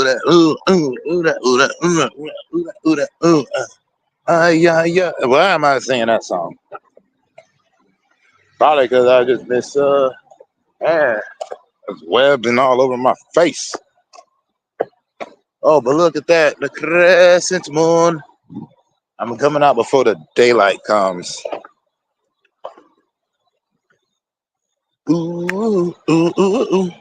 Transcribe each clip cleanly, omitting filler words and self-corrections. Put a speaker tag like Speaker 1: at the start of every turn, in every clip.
Speaker 1: that, ooh, ooh, ooh, that, ooh, that, ooh, that, ooh, that, ooh, that, ooh, yeah, yeah. Why am I singing that song? Probably because I just miss, yeah, it's webbed and all over my face. Oh, but look at that, the crescent moon. I'm coming out before the daylight comes. Ooh, ooh, ooh, ooh, ooh.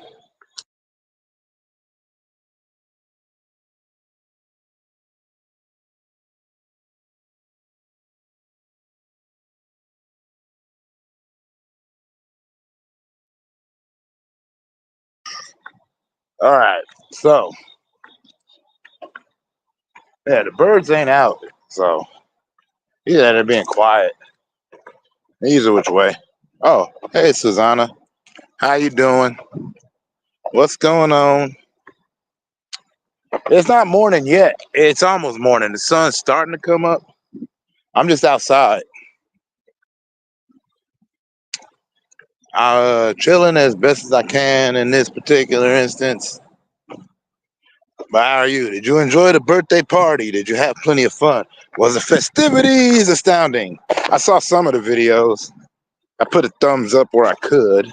Speaker 1: All right, so yeah, the birds ain't out, so yeah, they're being quiet. Either which way. Oh, hey, Susanna, how you doing? What's going on? It's not morning yet. It's almost morning. The sun's starting to come up. I'm just outside, chilling as best as I can in this particular instance. But how are you? Did you enjoy the birthday party? Did you have plenty of fun? Was the festivities astounding? I saw some of the videos. I put a thumbs up where I could.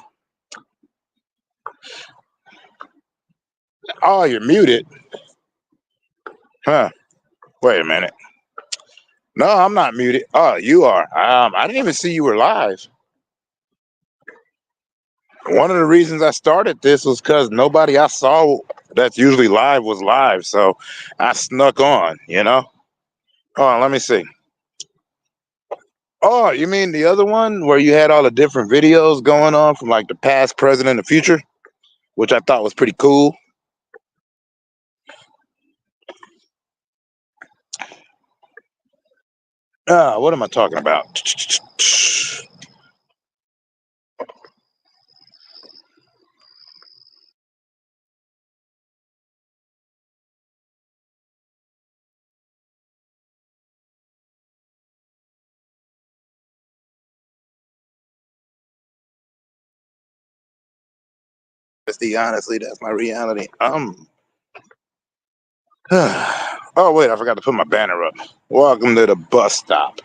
Speaker 1: Oh, you're muted. Huh. Wait a minute. No, I'm not muted. Oh, you are. I didn't even see you were live. One of the reasons I started this was because nobody I saw that's usually live was live. So I snuck on. Oh, let me see. Oh, you mean the other one where you had all the different videos going on from like the past, present, and the future, which I thought was pretty cool. What am I talking about? Honestly, that's my reality. Oh wait, I forgot to put my banner up. Welcome to the bus stop.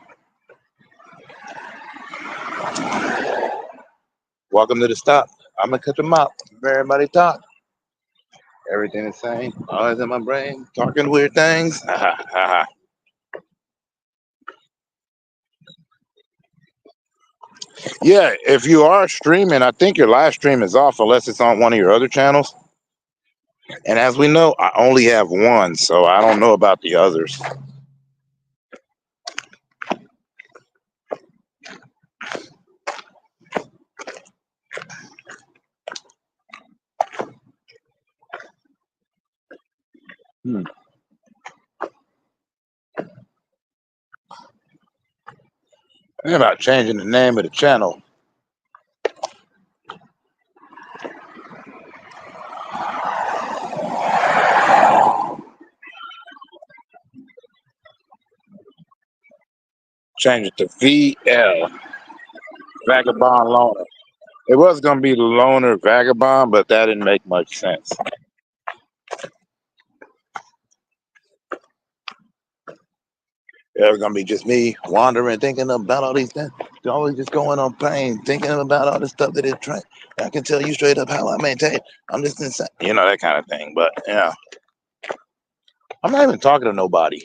Speaker 1: Welcome to the stop. I'm gonna cut them out. Everybody talk. Everything the same. Always in my brain. Talking weird things. Yeah, if you are streaming, I think your live stream is off unless it's on one of your other channels. And as we know, I only have one, so I don't know about the others. Hmm. Think about changing the name of the channel. Change it to VL, Vagabond Loner. It was gonna be Loner Vagabond, but that didn't make much sense. It was gonna be just me wandering, thinking about all these things. Always just going on pain, thinking about all the stuff that it trying. I can tell you straight up how I maintain. I'm just insane, that kind of thing. But yeah, I'm not even talking to nobody.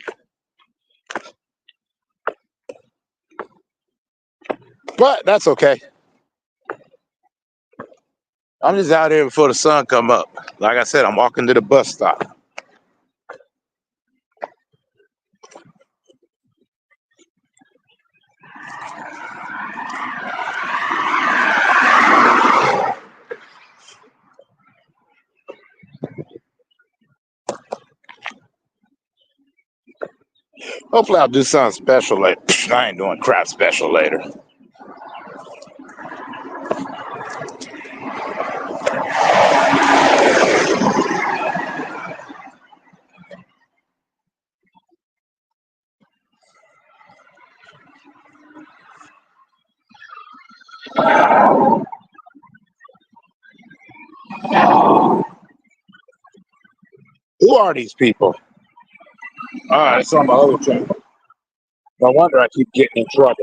Speaker 1: But that's okay. I'm just out here before the sun come up. Like I said, I'm walking to the bus stop. Hopefully, I'll do something special later. I ain't doing crap special later. are these people? It's on my other channel. No wonder I keep getting in trouble.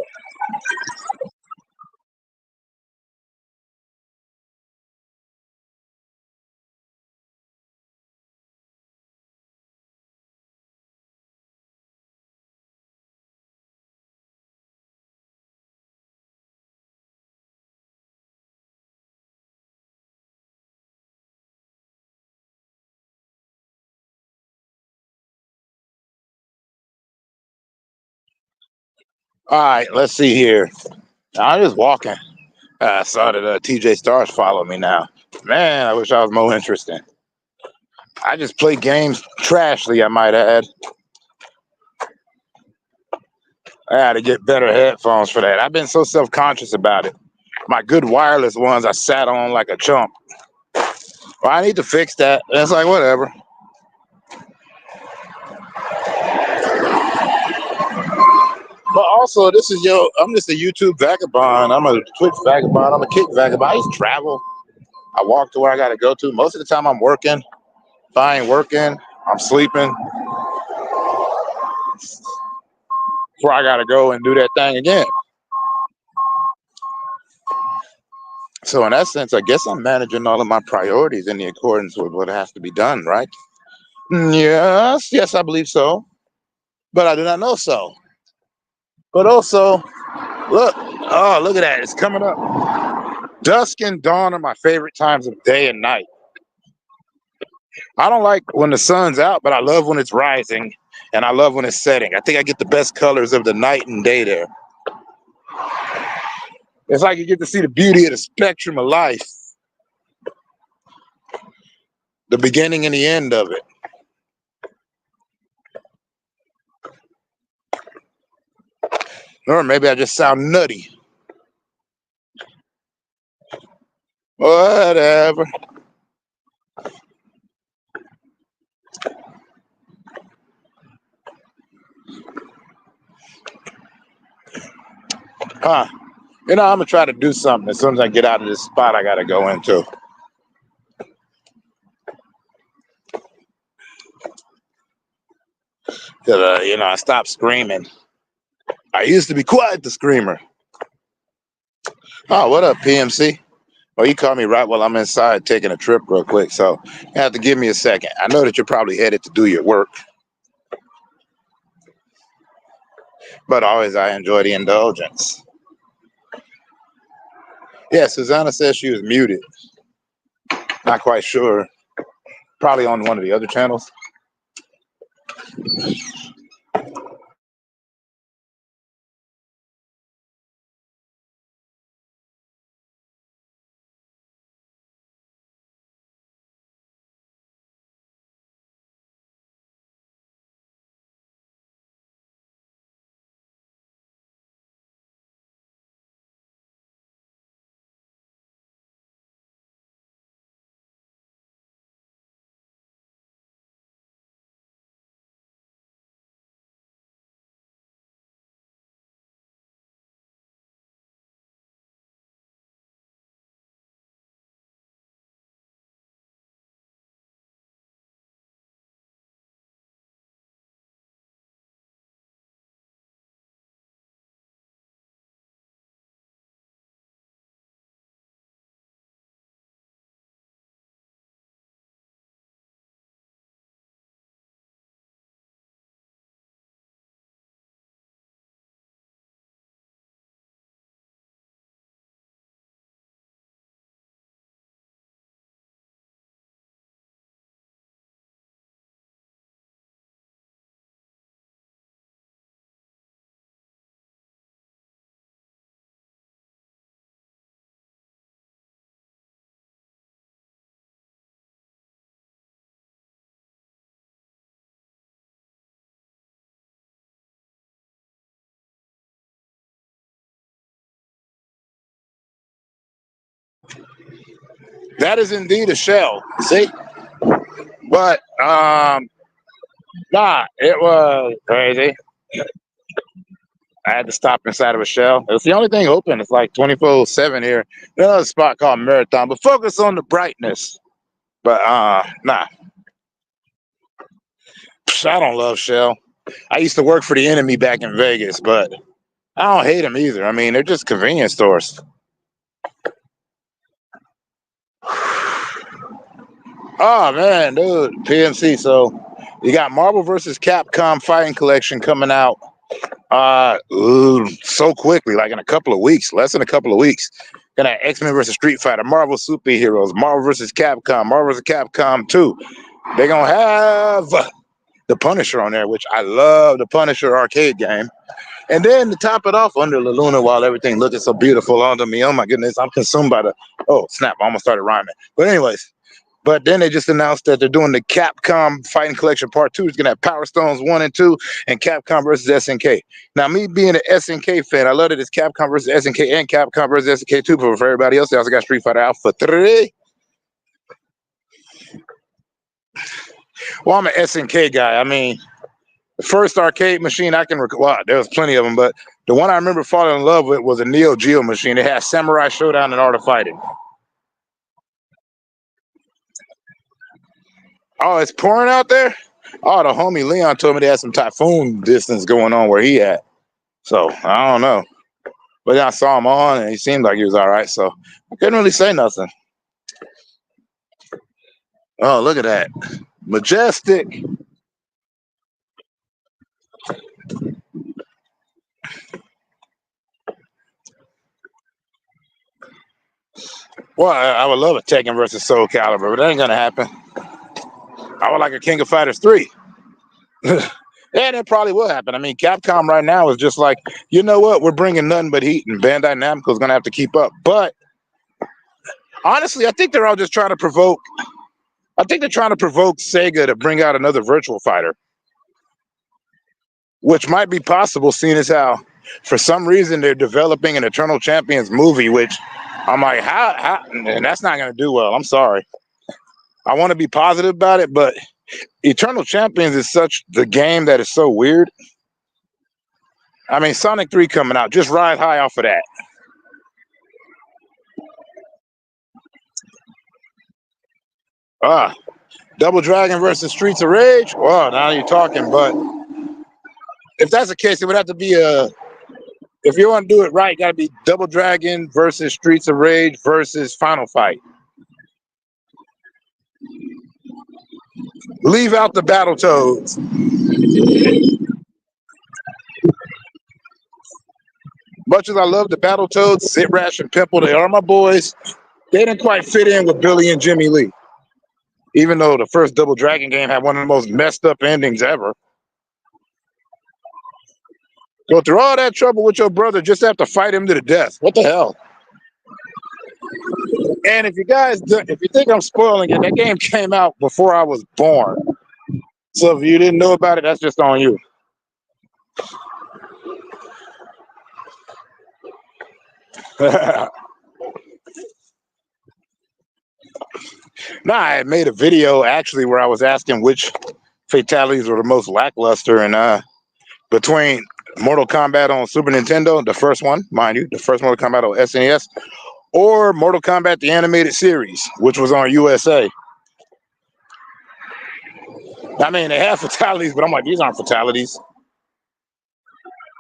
Speaker 1: All right, let's see here. I'm just walking. I saw that TJ Stars follow me now. Man, I wish I was more interesting. I just play games trashly, I might add. I had to get better headphones for that. I've been so self-conscious about it. My good wireless ones I sat on like a chump. Well, I need to fix that. It's like, whatever. But also, I'm just a YouTube vagabond. I'm a Twitch vagabond. I'm a Kick vagabond. I just travel. I walk to where I got to go to. Most of the time I'm working. If I ain't working, I'm sleeping. Before I got to go and do that thing again. So in that sense, I guess I'm managing all of my priorities in the accordance with what has to be done, right? Yes, I believe so. But I do not know so. But also, look at that. It's coming up. Dusk and dawn are my favorite times of day and night. I don't like when the sun's out, but I love when it's rising and I love when it's setting. I think I get the best colors of the night and day there. It's like you get to see the beauty of the spectrum of life, the beginning and the end of it. Or maybe I just sound nutty. Whatever. Huh. I'm going to try to do something as soon as I get out of this spot I got to go into. I stopped screaming. I used to be quite the screamer. Oh, what up, PMC? Well, you called me right while I'm inside taking a trip real quick, so you have to give me a second. I know that you're probably headed to do your work, but always I enjoy the indulgence. Yeah, Susanna says she was muted. Not quite sure. Probably on one of the other channels. That is indeed a shell. See? But it was crazy. I had to stop inside of a shell. It's the only thing open. It's like 24/7 here. There's another spot called Marathon, but focus on the brightness. But nah. I don't love Shell. I used to work for the enemy back in Vegas, but I don't hate them either. I mean, they're just convenience stores. Oh man, dude, PMC. So you got Marvel vs. Capcom Fighting Collection coming out so quickly, like in a couple of weeks, less than a couple of weeks. Gonna X-Men versus Street Fighter, Marvel Superheroes, Marvel vs. Capcom, Marvel vs. Capcom 2. They're gonna have the Punisher on there, which I love the Punisher arcade game. And then to top it off, under the Luna, while everything looking so beautiful under me, oh my goodness, I'm consumed by the, oh snap, I almost started rhyming. But anyways, but then they just announced that they're doing the Capcom Fighting Collection Part 2. It's going to have Power Stones 1 and 2 and Capcom versus SNK. Now, me being an SNK fan, I love that it's Capcom versus SNK and Capcom versus SNK 2. But for everybody else, they also got Street Fighter Alpha 3. Well, I'm an SNK guy. I mean, the first arcade machine I can recall, well, there was plenty of them, but the one I remember falling in love with was a Neo Geo machine. It had Samurai Showdown and Art of Fighting. Oh, it's pouring out there? Oh, the homie Leon told me they had some typhoon distance going on where he at. So I don't know. But then I saw him on and he seemed like he was all right. So I couldn't really say nothing. Oh, look at that. Majestic. Well, I would love a Tekken versus Soul Calibur, but that ain't gonna happen. I would like a King of Fighters 3. Yeah, that probably will happen. I mean, Capcom right now is just like, you know what? We're bringing nothing but heat, and Bandai Namco is going to have to keep up. But honestly, I think they're all just trying to provoke. I think they're trying to provoke Sega to bring out another Virtual Fighter, which might be possible, seeing as how, for some reason, they're developing an Eternal Champions movie, which I'm like, how? And that's not going to do well. I'm sorry. I want to be positive about it, but Eternal Champions is such the game that is so weird. I mean, Sonic 3 coming out, just ride high off of that. Double Dragon versus Streets of Rage. Well, now you're talking, but if that's the case, it would have to be if you want to do it right, got to be Double Dragon versus Streets of Rage versus Final Fight. Leave out the Battletoads. Much as I love the Battletoads, Sit Rash and Pimple, they are my boys. They didn't quite fit in with Billy and Jimmy Lee. Even though the first Double Dragon game had one of the most messed up endings ever. Go through all that trouble with your brother just have to fight him to the death. What the hell? And if you think I'm spoiling it, that game came out before I was born. So if you didn't know about it, that's just on you. I had made a video actually where I was asking which fatalities were the most lackluster, and between Mortal Kombat on Super Nintendo, the first one, mind you, the first Mortal Kombat on SNES, or Mortal Kombat the animated series, which was on USA. I mean, they have fatalities, but I'm like, these aren't fatalities.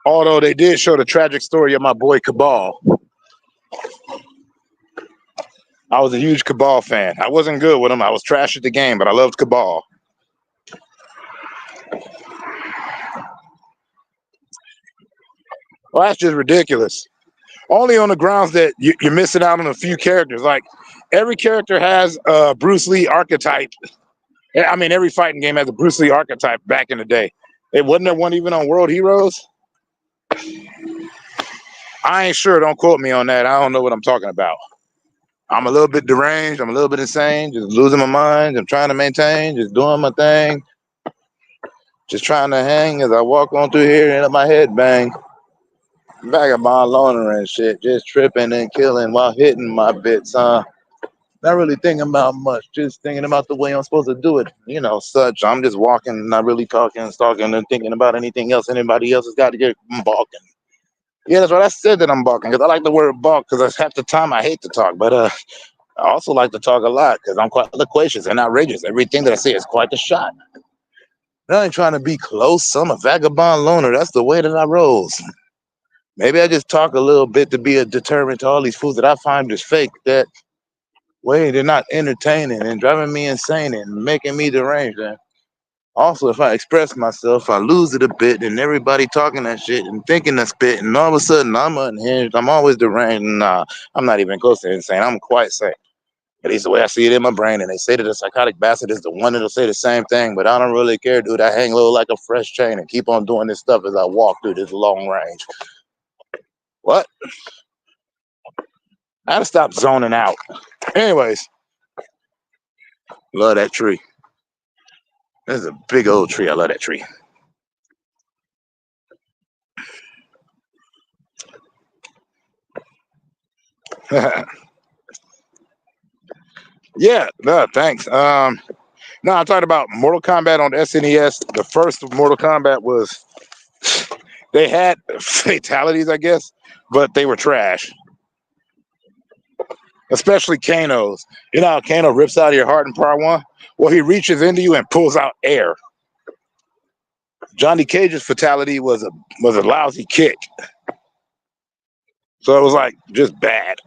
Speaker 1: Although they did show the tragic story of my boy Cabal. I was a huge Cabal fan. I wasn't good with him. I was trash at the game, but I loved Cabal. Well, that's just ridiculous. Only on the grounds that you're missing out on a few characters. Like, every character has a Bruce Lee archetype. I mean, every fighting game has a Bruce Lee archetype back in the day. It wasn't there one even on World Heroes? I ain't sure. Don't quote me on that. I don't know what I'm talking about. I'm a little bit deranged. I'm a little bit insane. Just losing my mind. I'm trying to maintain. Just doing my thing. Just trying to hang as I walk on through here and let my head bang. Vagabond loner and shit. Just tripping and killing while hitting my bits, huh? Not really thinking about much. Just thinking about the way I'm supposed to do it. You know, such. I'm just walking, not really talking, stalking, and thinking about anything else. Anybody else has got to get balking. Yeah, that's what I said, that I'm balking, because I like the word balk, because half the time I hate to talk, but I also like to talk a lot because I'm quite loquacious and outrageous. Everything that I say is quite the shot. I ain't trying to be close. I'm a vagabond loner. That's the way that I rolls. Maybe I just talk a little bit to be a deterrent to all these fools that I find just fake. That way they're not entertaining and driving me insane and making me deranged. And also, if I express myself, I lose it a bit, and everybody talking that shit and thinking that spit, and all of a sudden I'm unhinged. I'm always deranged. Nah, I'm not even close to insane. I'm quite sane. At least the way I see it in my brain. And they say that the psychotic bastard is the one that'll say the same thing, but I don't really care, dude. I hang low like a fresh chain and keep on doing this stuff as I walk through this long range. What? I gotta stop zoning out. Anyways, love that tree. This is a big old tree. I love that tree. Yeah, no, thanks. No, I talked about Mortal Kombat on the SNES. The first Mortal Kombat was they had fatalities, I guess, but they were trash. Especially Kano's. You know how Kano rips out of your heart in part one? Well, he reaches into you and pulls out air. Johnny Cage's fatality was a lousy kick. So it was like just bad.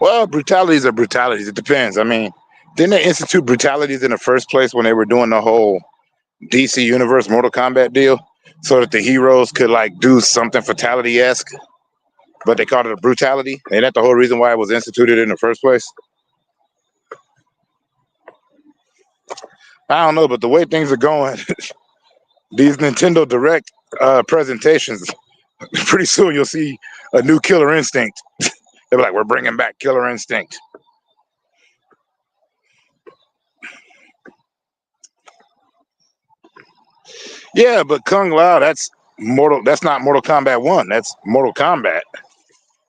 Speaker 1: Well, brutalities are brutalities. It depends. I mean, didn't they institute brutalities in the first place when they were doing the whole DC Universe Mortal Kombat deal? So that the heroes could like do something fatality esque, but they called it a brutality. Ain't that the whole reason why it was instituted in the first place? I don't know, but the way things are going, these Nintendo Direct presentations, pretty soon you'll see a new Killer Instinct. They're like, we're bringing back Killer Instinct. Yeah, but Kung Lao, that's Mortal. That's not Mortal Kombat 1. That's Mortal Kombat.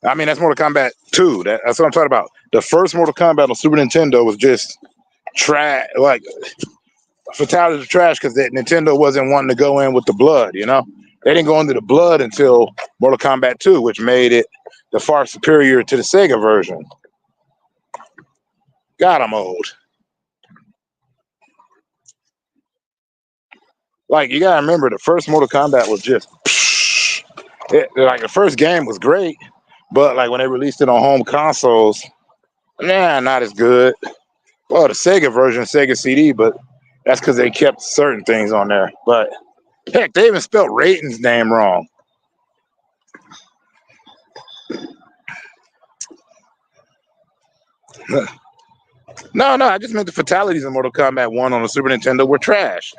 Speaker 1: I mean, that's Mortal Kombat 2. That's what I'm talking about. The first Mortal Kombat on Super Nintendo was just trash, like fatality to trash, because Nintendo wasn't wanting to go in with the blood. You know, they didn't go into the blood until Mortal Kombat 2, which made it the far superior to the Sega version. God, I'm old. Like you gotta remember, the first Mortal Kombat was just like the first game was great, but like when they released it on home consoles, nah, not as good. Well, the Sega version, Sega CD, but that's because they kept certain things on there. But heck, they even spelled Raiden's name wrong. No, I just meant the fatalities in Mortal Kombat 1 on the Super Nintendo were trash.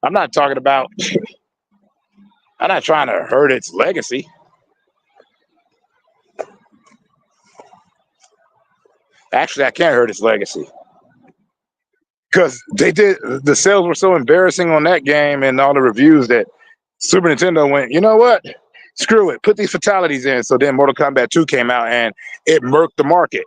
Speaker 1: I'm not talking about, I'm not trying to hurt its legacy. Actually, I can't hurt its legacy. Because the sales were so embarrassing on that game and all the reviews that Super Nintendo went, you know what? Screw it. Put these fatalities in. So then Mortal Kombat 2 came out and it murked the market.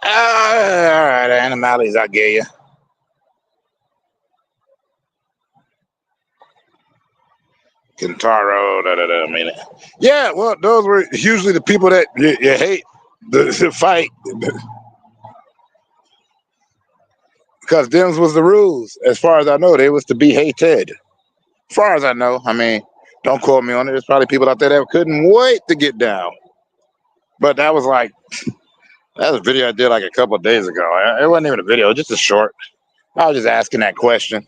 Speaker 1: All right, animalities, I get you. Kintaro, I mean, yeah. Well, those were usually the people that you hate the fight because them was the rules. As far as I know, they was to be hated. As far as I know, I mean, don't quote me on it. There's probably people out there that couldn't wait to get down. But that was like that was a video I did like a couple of days ago. It wasn't even a video, just a short. I was just asking that question.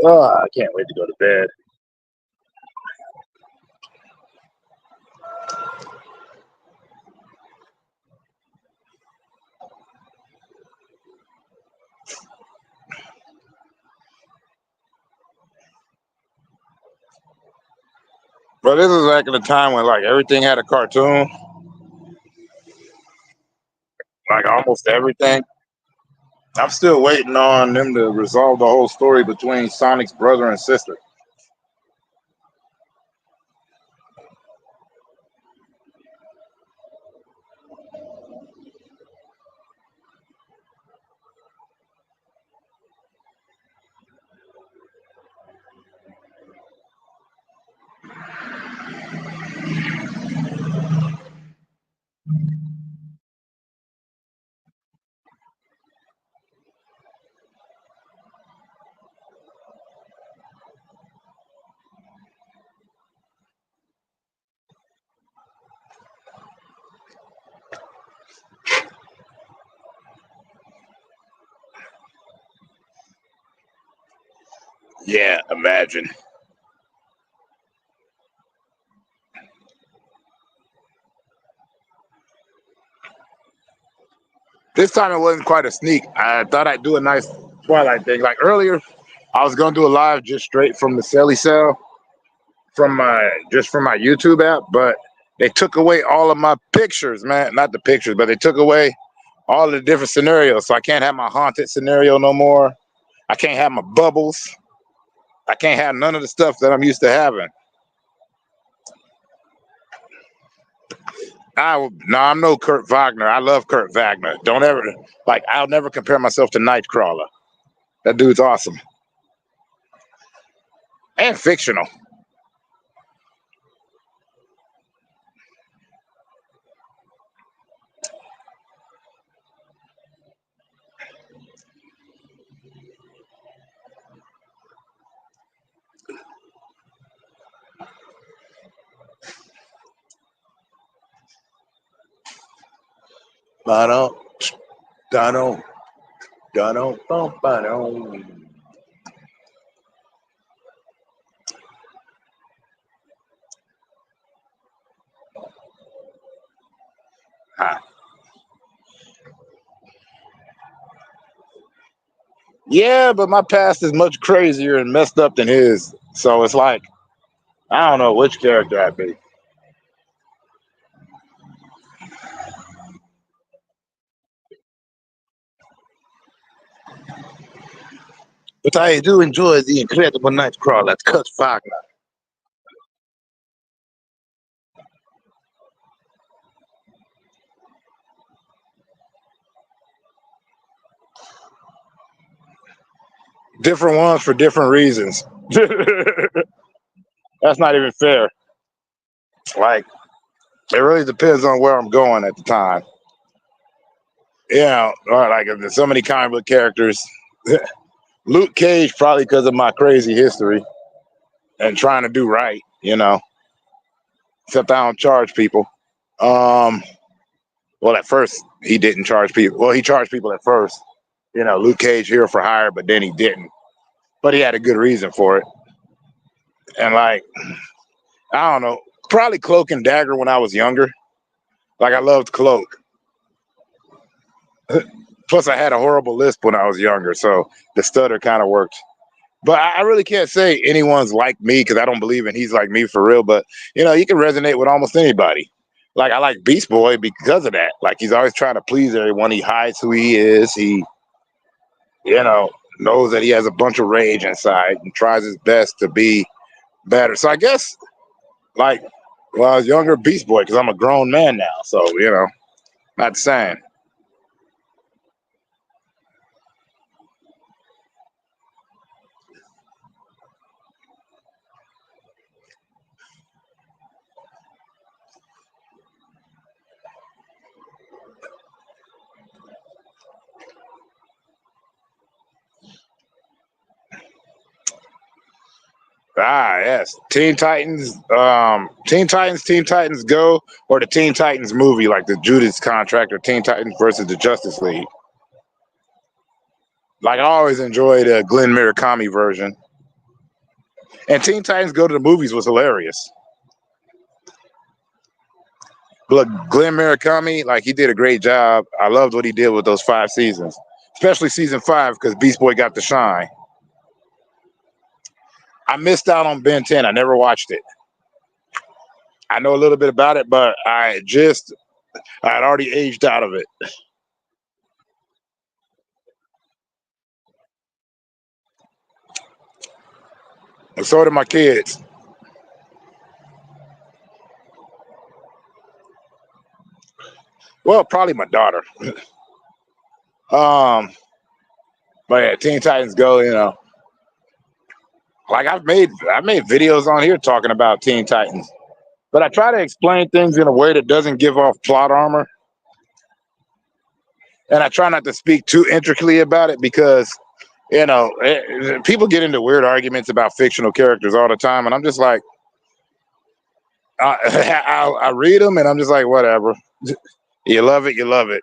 Speaker 1: Oh, I can't wait to go to bed. But this is like in a time when like everything had a cartoon, like almost everything. I'm still waiting on them to resolve the whole story between Sonic's brother and sister. Yeah, imagine. This time it wasn't quite a sneak. I thought I'd do a nice Twilight thing. Like earlier, I was gonna do a live just straight from the Celly cell from my just from my YouTube app, but they took away all of my pictures, man. Not the pictures, but they took away all the different scenarios. So I can't have my haunted scenario no more. I can't have my bubbles. I can't have none of the stuff that I'm used to having. No, I'm no Kurt Wagner. I love Kurt Wagner. Don't ever like. I'll never compare myself to Nightcrawler. That dude's awesome and fictional. Ba-dum, da-dum, da-dum, bum, ba-dum. Ah. Yeah, but my past is much crazier and messed up than his. So it's like I don't know which character I'd be. But I do enjoy the Incredible Nightcrawler. That's Kurt Wagner. Different ones for different reasons. That's not even fair. Like it really depends on where I'm going at the time. Yeah, like if there's so many comic book characters. Luke Cage probably because of my crazy history and trying to do right, except I don't charge people. Um, well, at first he didn't charge people. Well, he charged people at first. Luke Cage here for hire, but then he didn't. But he had a good reason for it. And like, I don't know, probably Cloak and Dagger when I was younger. Like I loved Cloak. Plus, I had a horrible lisp when I was younger, so the stutter kind of worked. But I really can't say anyone's like me because I don't believe in he's like me for real. But you can resonate with almost anybody. Like I like Beast Boy because of that. Like he's always trying to please everyone. He hides who he is. He, knows that he has a bunch of rage inside and tries his best to be better. So I guess like Well, I was younger Beast Boy because I'm a grown man now, so not the same. Ah, yes. Teen Titans Go, or the Teen Titans movie, like the Judas Contract, or Teen Titans versus the Justice League. Like I always enjoyed the Glenn Murakami version, and Teen Titans Go to the movies was hilarious. But Glenn Murakami, like he did a great job. I loved what he did with those 5 seasons, especially season 5 because Beast Boy got to shine. I missed out on Ben 10. I never watched it. I know a little bit about it, but I'd already aged out of it. And so did my kids. Well, probably my daughter. Um, but yeah, Teen Titans Go, like I've made videos on here talking about Teen Titans, but I try to explain things in a way that doesn't give off plot armor, and I try not to speak too intricately about it because people get into weird arguments about fictional characters all the time, and I'm just like, I read them, and I'm just like, whatever. You love it, you love it.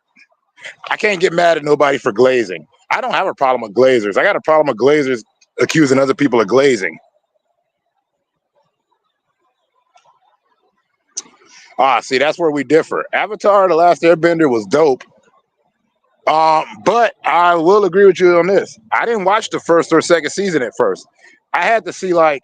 Speaker 1: I can't get mad at nobody for glazing. I don't have a problem with glazers. I got a problem with glazers accusing other people of glazing. Ah, see, that's where we differ. Avatar: The Last Airbender was dope. But I will agree with you on this. I didn't watch the first or second season at first. I had to see like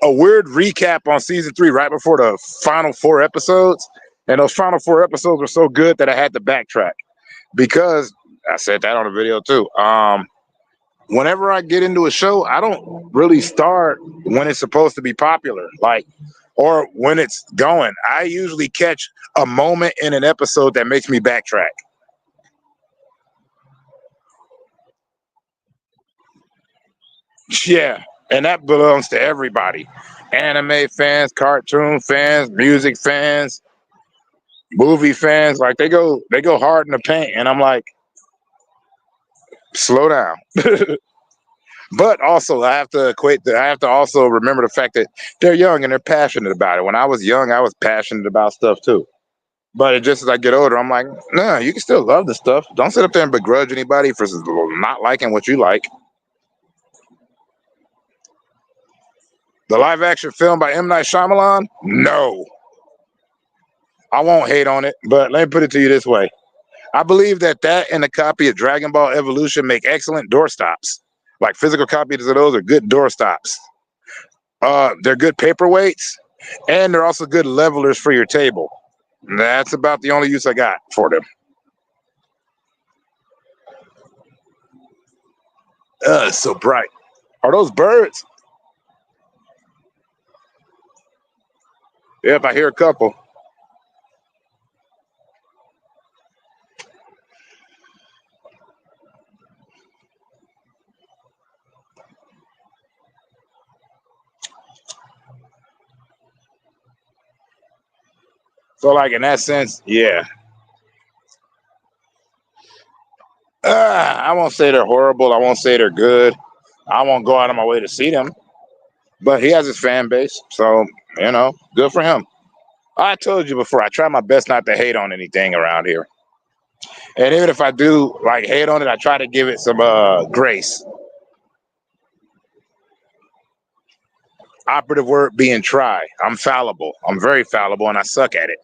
Speaker 1: a weird recap on season 3 right before the final 4 episodes. And those final 4 episodes were so good that I had to backtrack because I said that on the video too. Whenever I get into a show, I don't really start when it's supposed to be popular, like, or when it's going. I usually catch a moment in an episode that makes me backtrack. Yeah, and that belongs to everybody. Anime fans, cartoon fans, music fans, movie fans, like they go hard in the paint, and I'm like, slow down. But also, I have to also remember the fact that they're young and they're passionate about it. When I was young, I was passionate about stuff too. But just as I get older, I'm like, no, you can still love the stuff. Don't sit up there and begrudge anybody for not liking what you like. The live action film by M. Night Shyamalan? No. I won't hate on it, but let me put it to you this way. I believe that and a copy of Dragon Ball Evolution make excellent doorstops. Like physical copies of those are good doorstops. They're good paperweights, and they're also good levelers for your table. That's about the only use I got for them. It's so bright. Are those birds? Yep, I hear a couple. So, like in that sense, yeah. I won't say they're horrible. I won't say they're good. I won't go out of my way to see them. But he has his fan base, so good for him. I told you before, I try my best not to hate on anything around here. And even if I do like hate on it, I try to give it some grace. Operative word being try. I'm fallible. I'm very fallible, and I suck at it.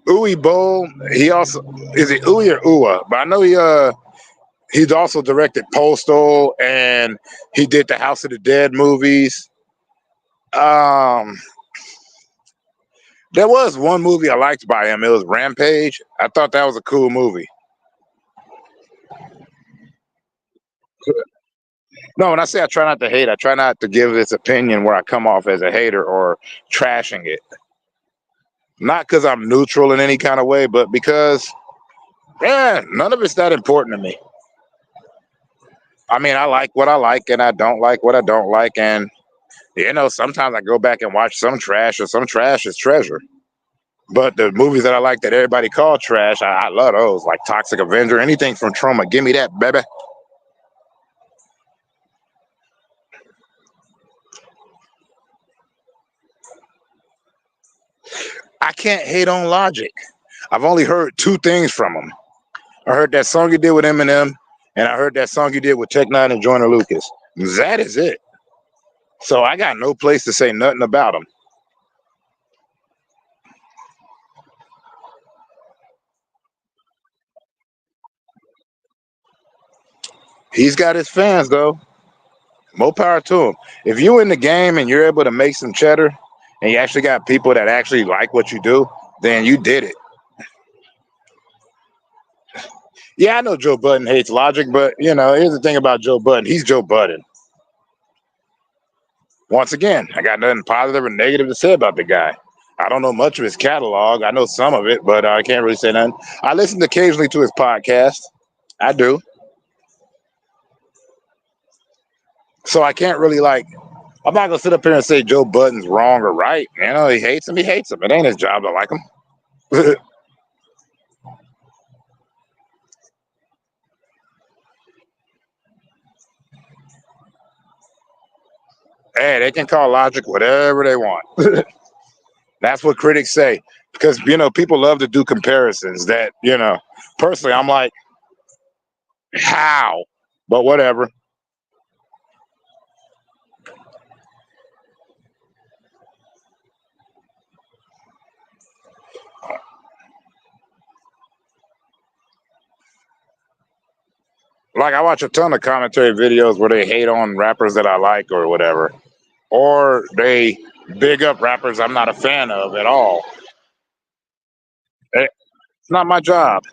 Speaker 1: Uwe Boll, he also is it Uwe or Uwa? But I know he's also directed Postal, and he did the House of the Dead movies. Um, there was one movie I liked by him. It was Rampage. I thought that was a cool movie. No, when I say I try not to hate, I try not to give this opinion where I come off as a hater or trashing it. Not because I'm neutral in any kind of way, but because, yeah, none of it's that important to me. I mean, I like what I like and I don't like what I don't like. And, sometimes I go back and watch some trash, or some trash is treasure. But the movies that I like that everybody call trash, I love those, like Toxic Avenger, anything from Trauma. Give me that, baby. I can't hate on Logic. I've only heard two things from him. I heard that song you did with Eminem, and I heard that song you did with Tech Nine and Joyner Lucas. That is it. So I got no place to say nothing about him. He's got his fans though. More power to him. If you in the game and you're able to make some cheddar, and you actually got people that actually like what you do, then you did it. Yeah, I know Joe Budden hates Logic, but here's the thing about Joe Budden. He's Joe Budden. Once again, I got nothing positive or negative to say about the guy. I don't know much of his catalog. I know some of it, but I can't really say nothing. I listen occasionally to his podcast. I do. So I can't really I'm not gonna sit up here and say Joe Budden's wrong or right. He hates him. He hates him. It ain't his job to like him. Hey, they can call Logic whatever they want. That's what critics say because people love to do comparisons. That personally, I'm like, how? But whatever. Like I watch a ton of commentary videos where they hate on rappers that I like or whatever, or they big up rappers I'm not a fan of at all. It's not my job.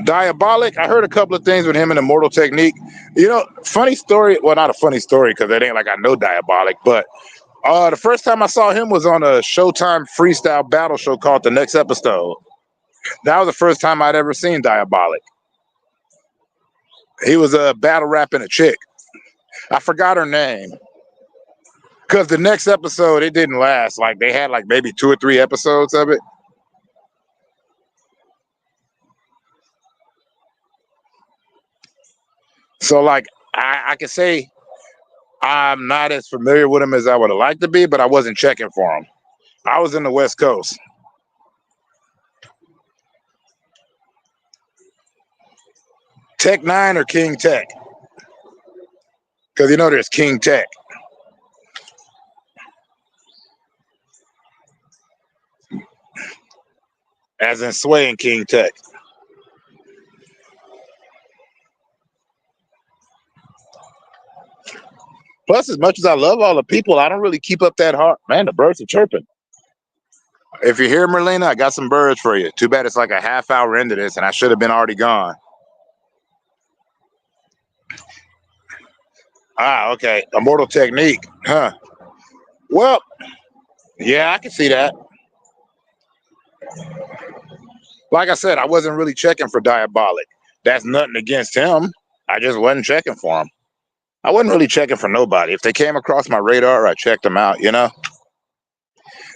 Speaker 1: Diabolic. I heard a couple of things with him and Immortal Technique. Funny story. Well, not a funny story because it ain't like I know Diabolic, but the first time I saw him was on a Showtime freestyle battle show called The Next Episode. That was the first time I'd ever seen Diabolic. He was battle rapping a chick. I forgot her name. Because the next episode, it didn't last. Like they had maybe 2 or 3 episodes of it. So I can say I'm not as familiar with him as I would have liked to be, but I wasn't checking for him. I was in the West Coast. Tech Nine or King Tech? Because there's King Tech. As in Sway and King Tech. Plus, as much as I love all the people, I don't really keep up that hard. Man, the birds are chirping. If you're here, Merlina, I got some birds for you. Too bad it's like a half hour into this, and I should have been already gone. Ah, okay. Immortal Technique. Huh. Well, yeah, I can see that. Like I said, I wasn't really checking for Diabolic. That's nothing against him. I just wasn't checking for him. I wasn't really checking for nobody. If they came across my radar, I checked them out.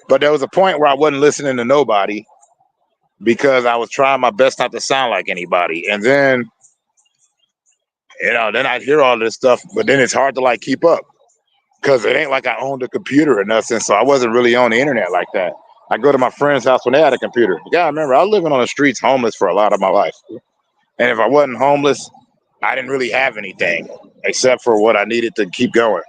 Speaker 1: But there was a point where I wasn't listening to nobody because I was trying my best not to sound like anybody. And then I'd hear all this stuff, but then it's hard to keep up because it ain't like I owned a computer or nothing. So I wasn't really on the internet like that. I go to my friend's house when they had a computer. You gotta remember, I was living on the streets homeless for a lot of my life. And if I wasn't homeless, I didn't really have anything except for what I needed to keep going.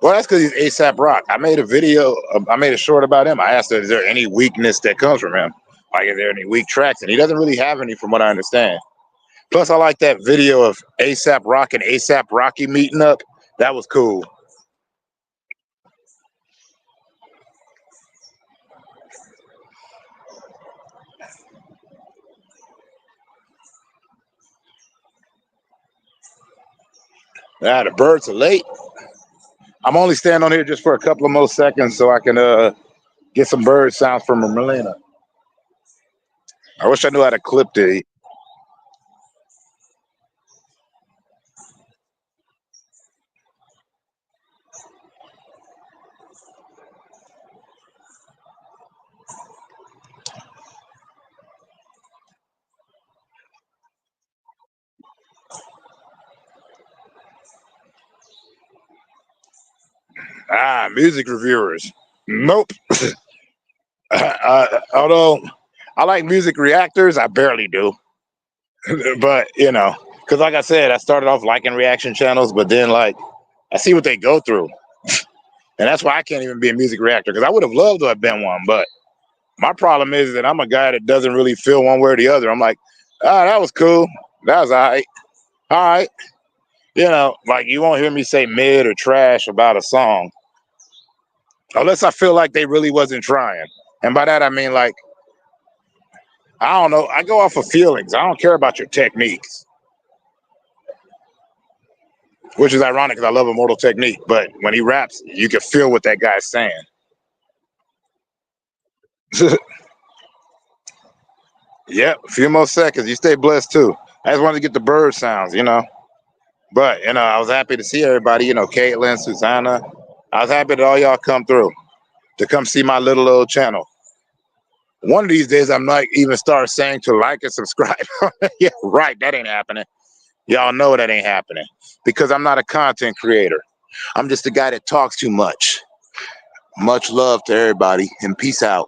Speaker 1: Well, that's because he's ASAP Rock. I made a video, I made a short about him. I asked him, is there any weakness that comes from him? Like, is there any weak tracks? And he doesn't really have any from what I understand. Plus, I like that video of ASAP Rock and ASAP Rocky meeting up. That was cool. Ah, the birds are late. I'm only staying on here just for a couple of more seconds so I can get some bird sounds from Melina. I wish I knew how to clip the music reviewers. Nope. Although I like music reactors, I barely do. But because like I said, I started off liking reaction channels, but then like I see what they go through, and that's why I can't even be a music reactor because I would have loved to have been one. But my problem is that I'm a guy that doesn't really feel one way or the other. I'm like, that was cool. That was all right. All right. Like you won't hear me say mid or trash about a song unless I feel like they really wasn't trying. And by that I mean like I don't know. I go off of feelings. I don't care about your techniques, which is ironic because I love Immortal Technique. But when he raps, you can feel what that guy's saying. Yep, a few more seconds. You stay blessed too. I just wanted to get the bird sounds. But I was happy to see everybody. Caitlin, Susanna. I was happy that all y'all come through to come see my little old channel. One of these days, I might even start saying to like and subscribe. Yeah, right. That ain't happening. Y'all know that ain't happening because I'm not a content creator. I'm just a guy that talks too much. Much love to everybody and peace out.